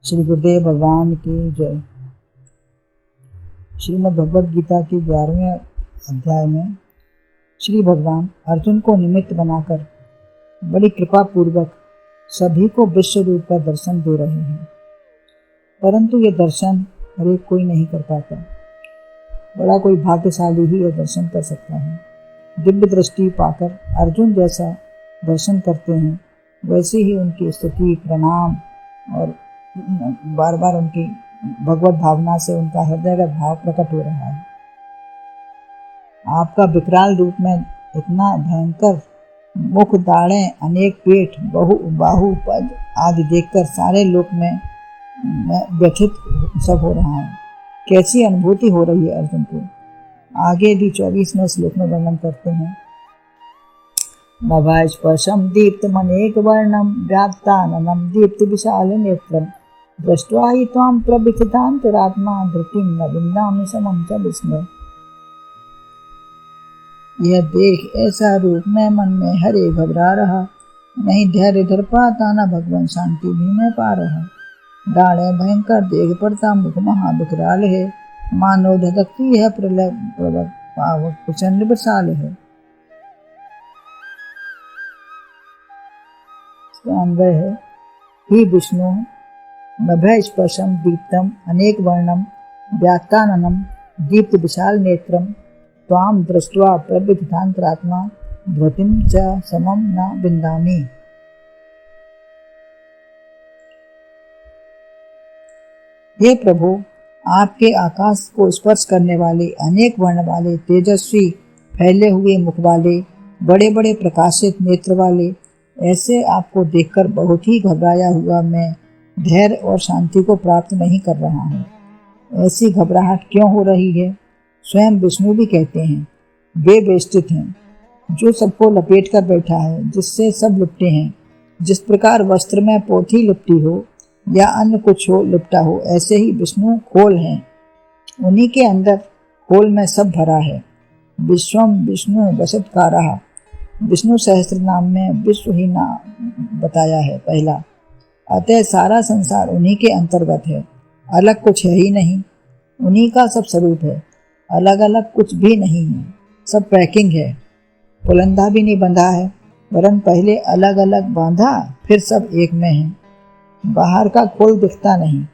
श्री गुरुदेव भगवान की जय। श्रीमद् भगवद गीता के 11वें अध्याय में श्री भगवान अर्जुन को निमित्त बनाकर बड़ी कृपा पूर्वक सभी को विश्व रूप का दर्शन दे रहे हैं, परंतु ये दर्शन हर एक कोई नहीं कर पाता। बड़ा कोई भाग्यशाली ही यह दर्शन कर सकता है। दिव्य दृष्टि पाकर अर्जुन जैसा दर्शन करते हैं, वैसे ही उनकी स्तुति प्रणाम और बार बार उनकी भगवत भावना से उनका हृदय का भाव प्रकट हो रहा है। आपका विकराल रूप में इतना भयंकर मुख, दाढ़ें, अनेक पेट, बाहु, पद आदि देखकर सारे लोक में व्यथित सब हो रहा है। कैसी अनुभूति हो रही है अर्जुन को। आगे भी 24वें श्लोक में वर्णन करते हैं। नभस्पशं दीप्तमनेक वर्णम व्याप्ताननं दीप्ति विशाल नेत्रम दृष्ट्वा हि त्वां प्रविथितान्तरात्मा धृतिं न विन्दामि समं च विस्मय। यह देख ऐसा रूप मैं मन में हरे घबरा रहा, नहीं धैर्य धर पाता, न भगवान शांति भी मैं पा रहा। डाढ़े भयंकर देख पड़ता, मुख महा विकराल है, मानो धधकती है प्रलय पावक प्रचंड विशाल है। अन्वय है, ही विष्णु नभस्पशं दीप्तम अनेक वर्णम व्यात्ताननं दीप्त विशाल नेत्रम त्वां दृष्ट्वा प्रविथितान्तरात्मा धृतिं च समं न विन्दामि। हे प्रभु, आपके आकाश को स्पर्श करने वाले अनेक वर्ण वाले तेजस्वी फैले हुए मुख वाले बड़े बड़े प्रकाशित नेत्र वाले ऐसे आपको देखकर बहुत ही घबराया हुआ मैं धैर्य और शांति को प्राप्त नहीं कर रहा हूँ। ऐसी घबराहट क्यों हो रही है? स्वयं विष्णु भी कहते हैं, वे बेष्टित हैं जो सबको लपेट कर बैठा है, जिससे सब लिपटे हैं। जिस प्रकार वस्त्र में पोथी लिपटी हो या अन्य कुछ हो लिपटा हो, ऐसे ही विष्णु खोल हैं, उन्हीं के अंदर खोल में सब भरा है। विश्वम विष्णु वशत्कारः, विष्णु सहस्त्र नाम में विश्व ही नाम बताया है पहला। अतः सारा संसार उन्हीं के अंतर्गत है, अलग कुछ है ही नहीं। उन्हीं का सब स्वरूप है, अलग अलग कुछ भी नहीं है। सब पैकिंग है, पुलंदा भी नहीं बंधा है, वरन पहले अलग अलग बांधा फिर सब एक में है। बाहर का खोल दिखता नहीं,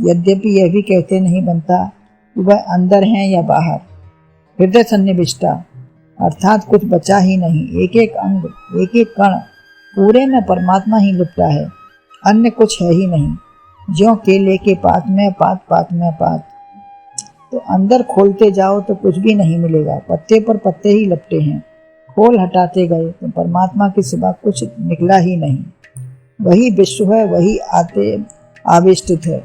यद्यपि यह भी कहते नहीं बनता कि वह अंदर है या बाहर। हृदय सन्निविष्टा अर्थात कुछ बचा ही नहीं। एक एक अंग, एक एक कण पूरे में परमात्मा ही लिपटा है, अन्य कुछ है ही नहीं। ज्यों केले के पात में पात, पात में पात। तो अंदर खोलते जाओ तो कुछ भी नहीं मिलेगा, पत्ते पर पत्ते ही लपटे हैं। खोल हटाते गए तो परमात्मा के सिवा कुछ निकला ही नहीं। वही विश्व है, वही आते आविष्टित है।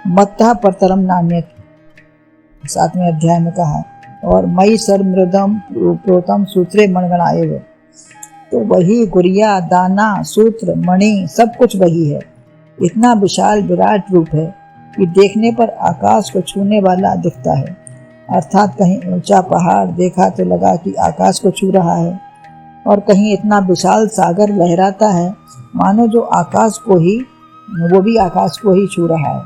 मत्तः परतरम नान्यत् 7वें अध्याय में कहा। और मई सर्मृदम प्रोतम सूत्रे मणगणाएव, तो वही गुड़िया, दाना, सूत्र, मणि सब कुछ वही है। इतना विशाल विराट रूप है कि देखने पर आकाश को छूने वाला दिखता है। अर्थात कहीं ऊंचा पहाड़ देखा तो लगा कि आकाश को छू रहा है, और कहीं इतना विशाल सागर लहराता है मानो जो आकाश को ही, वो भी आकाश को ही छू रहा है।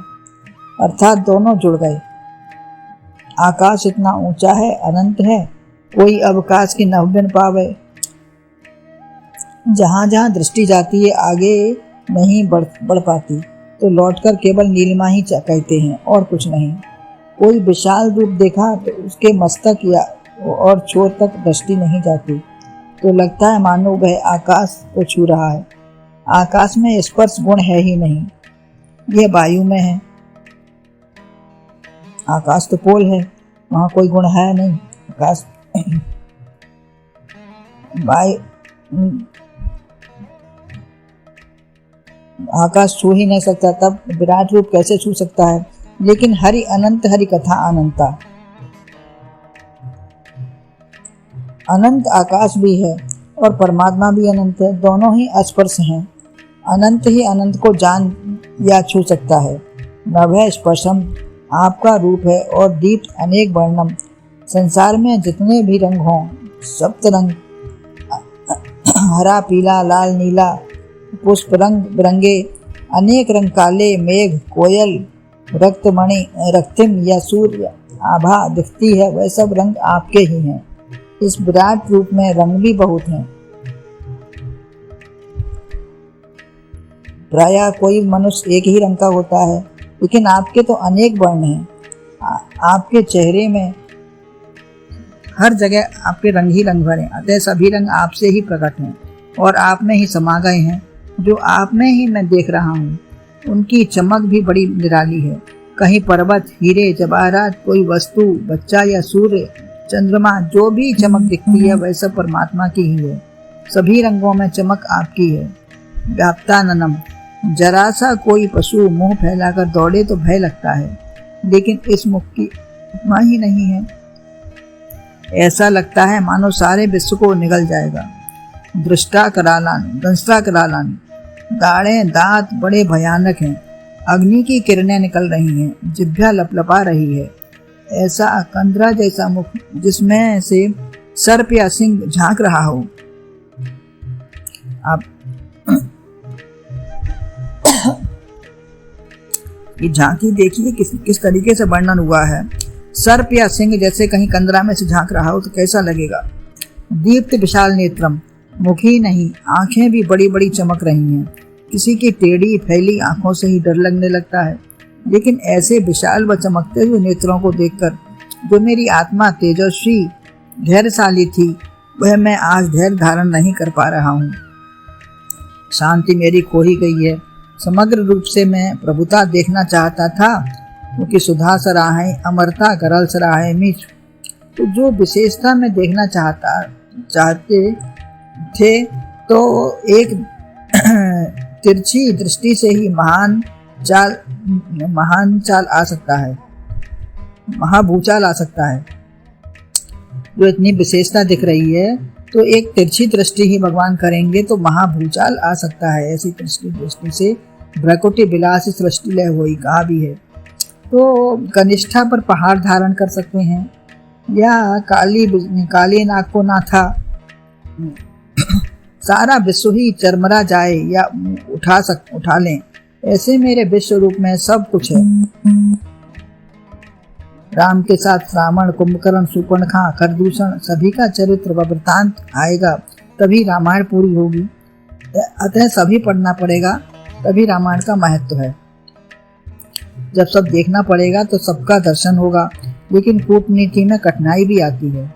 अर्थात दोनों जुड़ गए। आकाश इतना ऊंचा है, अनंत है, कोई अवकाश की न बन पावे। जहाँ जहाँ दृष्टि जाती है आगे नहीं बढ़ पाती, तो लौटकर केवल नीलिमा ही कहते हैं और कुछ नहीं। कोई विशाल रूप देखा तो उसके मस्तक या और छोर तक दृष्टि नहीं जाती, तो लगता है मानो वह आकाश को छू रहा है। आकाश में स्पर्श गुण है ही नहीं, यह वायु में है। आकाश तो पोल है, वहाँ कोई गुण है नहीं। आकाश आकाश छू ही नहीं सकता, तब विराट रूप कैसे छू सकता है? लेकिन हरि अनंत, हरि कथा अनंता। अनंत आकाश भी है और परमात्मा भी अनंत है, दोनों ही अस्पर्श हैं। अनंत ही अनंत को जान या छू सकता है। नभस्पशं आपका रूप है, और दीप्त अनेक वर्णम, संसार में जितने भी रंग हों, सप्त रंग, हरा, पीला, लाल, नीला, पुष्प रंग बिरंगे अनेक रंग काले मेघ, कोयल, रक्तमणि, रक्तिम या सूर्य आभा दिखती है, वह सब रंग आपके ही हैं। इस विराट रूप में रंग भी बहुत हैं। प्रायः कोई मनुष्य एक ही रंग का होता है, लेकिन आपके तो अनेक वर्ण हैं। आपके चेहरे में हर जगह आपके रंग ही रंग भरे, अतः सभी रंग आपसे ही प्रकट हैं और आप में ही समा गए हैं। जो आप में ही मैं देख रहा हूँ, उनकी चमक भी बड़ी निराली है। कहीं पर्वत, हीरे, जवाहरात, कोई वस्तु, बच्चा या सूर्य, चंद्रमा, जो भी चमक दिखती है वह सब परमात्मा की ही है। सभी रंगों में चमक आपकी है। व्याप्ताननम, जरा सा कोई पशु मुंह फैलाकर दौड़े तो भय लगता है, लेकिन इस मुख की उपमा ही नहीं है। ऐसा लगता है मानो सारे विश्व को निगल जाएगा। दृष्टा करालानी, दाढ़ें दांत बड़े भयानक हैं। अग्नि की किरणें निकल रही हैं, जिह्वा लपलपा रही है। ऐसा कंदरा जैसा मुख जिसमें से सर्प या सिंह झांक रहा हो। आप ये झांकी देखिए किस तरीके से वर्णन हुआ है। सर्प या सिंह जैसे कहीं कंदरा में से झांक रहा हो तो कैसा लगेगा। दीप्त विशाल नेत्रम, मुख ही नहीं आंखें भी बड़ी बड़ी चमक रही हैं। किसी की टेढ़ी फैली आंखों से ही डर लगने लगता है, लेकिन ऐसे विशाल व चमकते हुए नेत्रों को देखकर जो मेरी आत्मा तेजस्वी धैर्यशाली थी, वह मैं आज धैर्य धारण नहीं कर पा रहा हूँ। शांति मेरी खो ही गई है। समग्र रूप से मैं प्रभुता देखना चाहता था, क्योंकि सुधा सराहे अमरता गरल सराहे मीच। तो जो विशेषता में देखना चाहते थे, तो एक तिरछी दृष्टि से ही महान चाल आ सकता है, महाभूचाल आ सकता है। जो इतनी विशेषता दिख रही है, तो एक तिरछी दृष्टि ही भगवान करेंगे तो महाभूचाल आ सकता है। ऐसी दृष्टि से भ्रकुटी विलास सृष्टि लय हुई कहा भी है। तो कनिष्ठा पर पहाड़ धारण कर सकते हैं, या काली नाग को नाथा सारा विश्व ही चरमरा जाए या उठा लें, ऐसे मेरे विश्व रूप में सब कुछ है। राम के साथ श्रावण, कुंभकर्ण, सुपर्णखा, खरदूषण सभी का चरित्र व वृत्तांत आएगा, तभी रामायण पूरी होगी। अतः सभी पढ़ना पड़ेगा, तभी रामायण का महत्व है। जब सब देखना पड़ेगा तो सबका दर्शन होगा, लेकिन कूटनीति में कठिनाई भी आती है।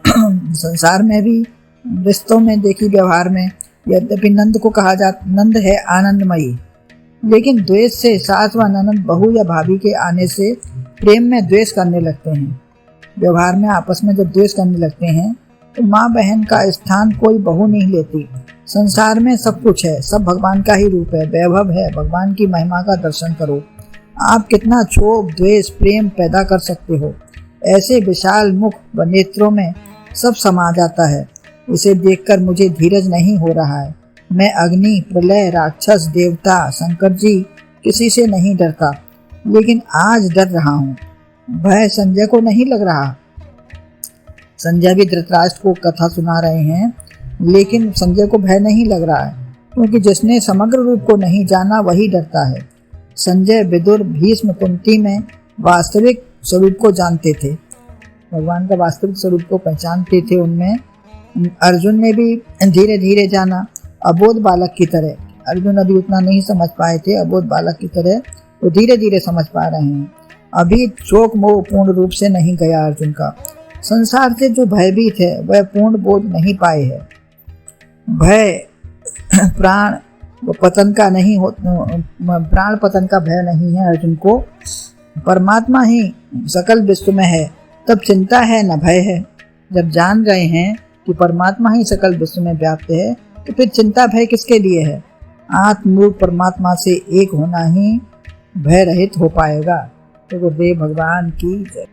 संसार में भी, रिश्तों में, देखी व्यवहार में, यद्यपि नंद को कहा जाता, नंद है आनंदमयी, लेकिन द्वेष से सास व ननद, बहू या भाभी के आने से प्रेम में द्वेष करने लगते हैं। व्यवहार में आपस में जब द्वेष करने लगते हैं तो माँ बहन का स्थान कोई बहू नहीं लेती। संसार में सब कुछ है, सब भगवान का ही रूप है, वैभव है। भगवान की महिमा का दर्शन करो। आप कितना क्षोभ, द्वेष, प्रेम पैदा कर सकते हो। ऐसे विशाल मुख व नेत्रों में सब समा जाता है। इसे देखकर मुझे धीरज नहीं हो रहा है। मैं अग्नि, प्रलय, राक्षस, देवता, शंकर जी किसी से नहीं डरता, लेकिन आज डर रहा हूँ। भय संजय को नहीं लग रहा। संजय भी धृतराष्ट्र को कथा सुना रहे हैं, लेकिन संजय को भय नहीं लग रहा है, क्योंकि जिसने समग्र रूप को नहीं जाना वही डरता है। संजय, विदुर, भीष्म, कुंती में वास्तविक स्वरूप को जानते थे, भगवान का वास्तविक स्वरूप को पहचानते थे। उनमें अर्जुन ने भी धीरे धीरे जाना, अबोध बालक की तरह। अर्जुन अभी उतना नहीं समझ पाए थे, अबोध बालक की तरह वो धीरे धीरे समझ पा रहे हैं। अभी शोक मोह पूर्ण रूप से नहीं गया अर्जुन का। संसार से जो भयभीत है वह पूर्ण बोध नहीं पाए है। भय प्राण पतन का नहीं हो, प्राण पतन का भय नहीं है अर्जुन को। परमात्मा ही सकल विश्व में है, तब चिंता है न भय है। जब जान गए हैं कि परमात्मा ही सकल विश्व में व्याप्त है, तो फिर चिंता भय किसके लिए है। आत्मरूप परमात्मा से एक होना ही भय रहित हो पाएगा। तो गुरुदेव भगवान की जय।